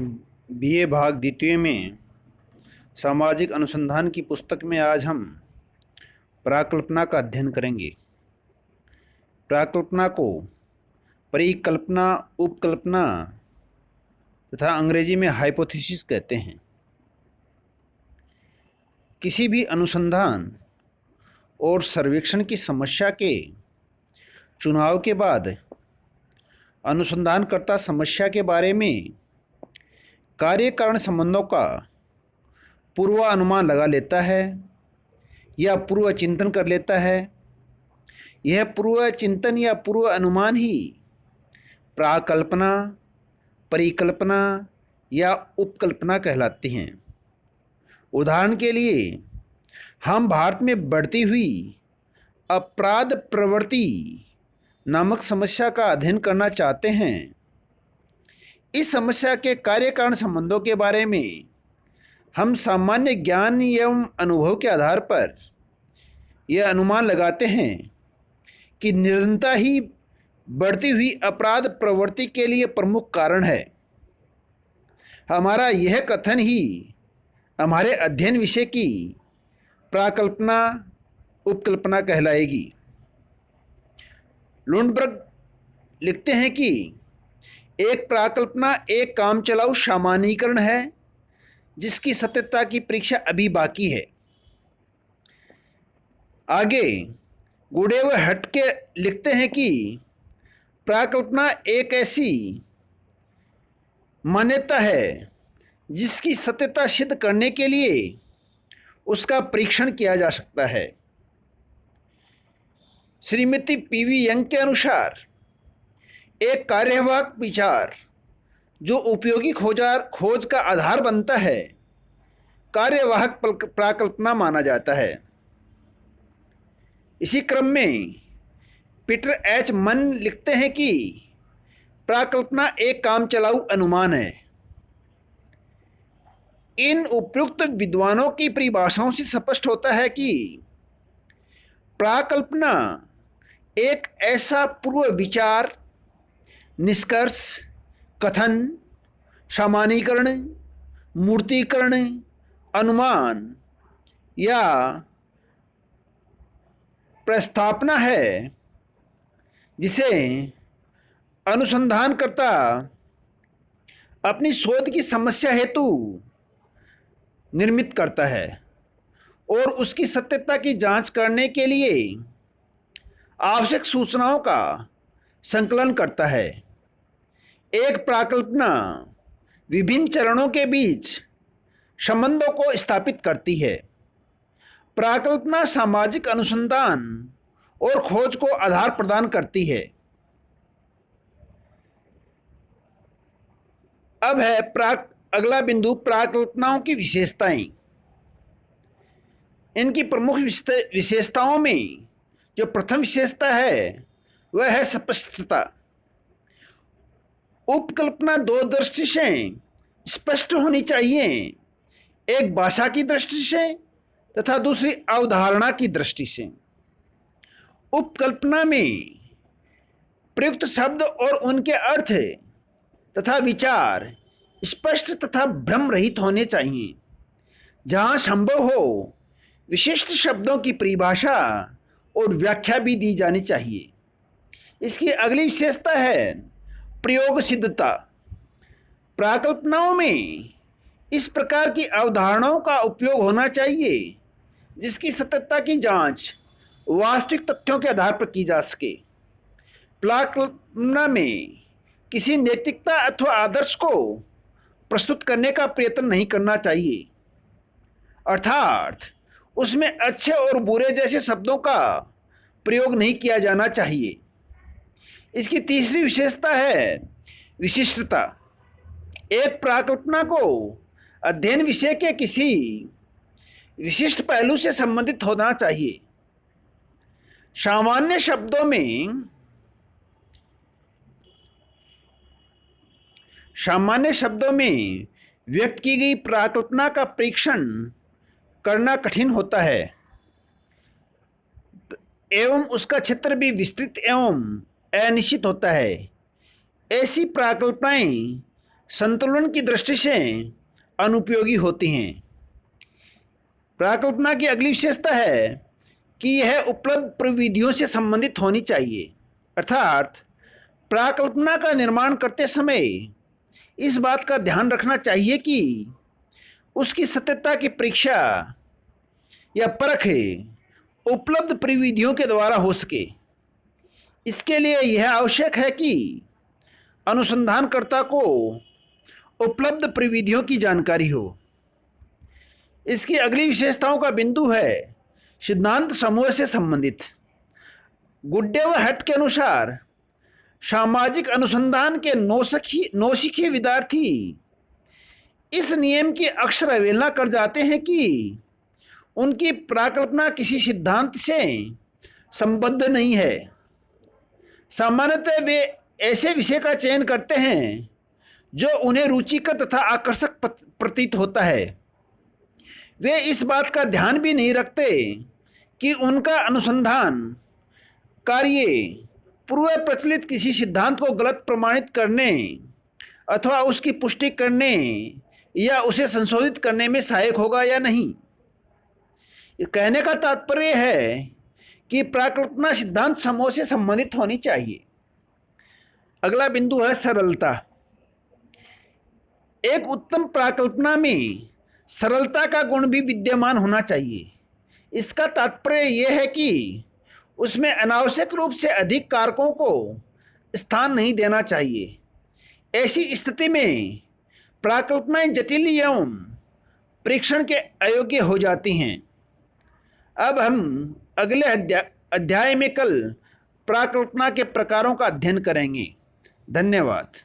BA भाग द्वितीय में सामाजिक अनुसंधान की पुस्तक में आज हम प्राकल्पना का अध्ययन करेंगे। प्राकल्पना को परिकल्पना, उपकल्पना तथा अंग्रेजी में हाइपोथेसिस कहते हैं। किसी भी अनुसंधान और सर्वेक्षण की समस्या के चुनाव के बाद अनुसंधानकर्ता समस्या के बारे में कार्य कारण संबंधों का पूर्वानुमान लगा लेता है या पूर्व चिंतन कर लेता है। यह पूर्व चिंतन या पूर्व अनुमान ही प्राकल्पना, परिकल्पना या उपकल्पना कहलाती हैं। उदाहरण के लिए हम भारत में बढ़ती हुई अपराध प्रवृत्ति नामक समस्या का अध्ययन करना चाहते हैं। इस समस्या के कार्य कारण संबंधों के बारे में हम सामान्य ज्ञान एवं अनुभव के आधार पर यह अनुमान लगाते हैं कि निरंतरता ही बढ़ती हुई अपराध प्रवृत्ति के लिए प्रमुख कारण है। हमारा यह कथन ही हमारे अध्ययन विषय की प्राकल्पना, उपकल्पना कहलाएगी। लुंडबर्ग लिखते हैं कि एक प्राकल्पना एक कामचलाऊ सामान्यीकरण है जिसकी सत्यता की परीक्षा अभी बाकी है। आगे गुडेव हटके लिखते हैं कि प्राकल्पना एक ऐसी मान्यता है जिसकी सत्यता सिद्ध करने के लिए उसका परीक्षण किया जा सकता है। श्रीमती पीवी यंग के अनुसार एक कार्यवाहक विचार जो उपयोगी खोज का आधार बनता है कार्यवाहक प्राकल्पना माना जाता है। इसी क्रम में पीटर एच मन लिखते हैं कि प्राकल्पना एक कामचलाऊ अनुमान है। इन उपयुक्त विद्वानों की परिभाषाओं से स्पष्ट होता है कि प्राकल्पना एक ऐसा पूर्व विचार, निष्कर्ष, कथन, सामान्यीकरण, मूर्तीकरण, अनुमान या प्रस्तावना है जिसे अनुसंधानकर्ता अपनी शोध की समस्या हेतु निर्मित करता है और उसकी सत्यता की जांच करने के लिए आवश्यक सूचनाओं का संकलन करता है। एक प्राकल्पना विभिन्न चरणों के बीच संबंधों को स्थापित करती है। प्राकल्पना सामाजिक अनुसंधान और खोज को आधार प्रदान करती है। अब है अगला बिंदु प्राकल्पनाओं की विशेषताएं। इनकी प्रमुख विशेषताओं में जो प्रथम विशेषता है वह है स्पष्टता। उपकल्पना दो दृष्टि से स्पष्ट होनी चाहिए, एक भाषा की दृष्टि से तथा दूसरी अवधारणा की दृष्टि से। उपकल्पना में प्रयुक्त शब्द और उनके अर्थ तथा विचार स्पष्ट तथा भ्रम रहित होने चाहिए। जहाँ संभव हो विशिष्ट शब्दों की परिभाषा और व्याख्या भी दी जानी चाहिए। इसकी अगली विशेषता है प्रयोग सिद्धता। प्राकल्पनाओं में इस प्रकार की अवधारणाओं का उपयोग होना चाहिए जिसकी सत्यता की जांच वास्तविक तथ्यों के आधार पर की जा सके। प्राकल्पना में किसी नैतिकता अथवा आदर्श को प्रस्तुत करने का प्रयत्न नहीं करना चाहिए, अर्थात उसमें अच्छे और बुरे जैसे शब्दों का प्रयोग नहीं किया जाना चाहिए। इसकी तीसरी विशेषता है विशिष्टता। एक प्राकल्पना को अध्ययन विषय के किसी विशिष्ट पहलू से संबंधित होना चाहिए। सामान्य शब्दों में व्यक्त की गई प्राकल्पना का परीक्षण करना कठिन होता है एवं उसका क्षेत्र भी विस्तृत एवं अनिश्चित होता है। ऐसी प्राकल्पनाएं संतुलन की दृष्टि से अनुपयोगी होती हैं। प्राकल्पना की अगली विशेषता है कि यह उपलब्ध प्रविधियों से संबंधित होनी चाहिए, अर्थात प्राकल्पना का निर्माण करते समय इस बात का ध्यान रखना चाहिए कि उसकी सत्यता की परीक्षा या परख उपलब्ध प्रविधियों के द्वारा हो सके। इसके लिए यह आवश्यक है कि अनुसंधानकर्ता को उपलब्ध प्रविधियों की जानकारी हो। इसकी अगली विशेषताओं का बिंदु है सिद्धांत समूह से संबंधित। गुड्डे व हट के अनुसार सामाजिक अनुसंधान के नौसिखिए विद्यार्थी इस नियम की अक्सर अवहेलना कर जाते हैं कि उनकी प्राकल्पना किसी सिद्धांत से संबद्ध नहीं है। सामान्यतः वे ऐसे विषय का चयन करते हैं जो उन्हें रुचिकर तथा आकर्षक प्रतीत होता है। वे इस बात का ध्यान भी नहीं रखते कि उनका अनुसंधान कार्य पूर्व प्रचलित किसी सिद्धांत को गलत प्रमाणित करने अथवा उसकी पुष्टि करने या उसे संशोधित करने में सहायक होगा या नहीं। कहने का तात्पर्य है कि प्राकल्पना सिद्धांत समूह से संबंधित होनी चाहिए। अगला बिंदु है सरलता। एक उत्तम प्राकल्पना में सरलता का गुण भी विद्यमान होना चाहिए। इसका तात्पर्य यह है कि उसमें अनावश्यक रूप से अधिक कारकों को स्थान नहीं देना चाहिए। ऐसी स्थिति में प्राकल्पनाएं जटिल एवं परीक्षण के अयोग्य हो जाती हैं। अब हम अगले अध्याय में कल प्राकल्पना के प्रकारों का अध्ययन करेंगे। धन्यवाद।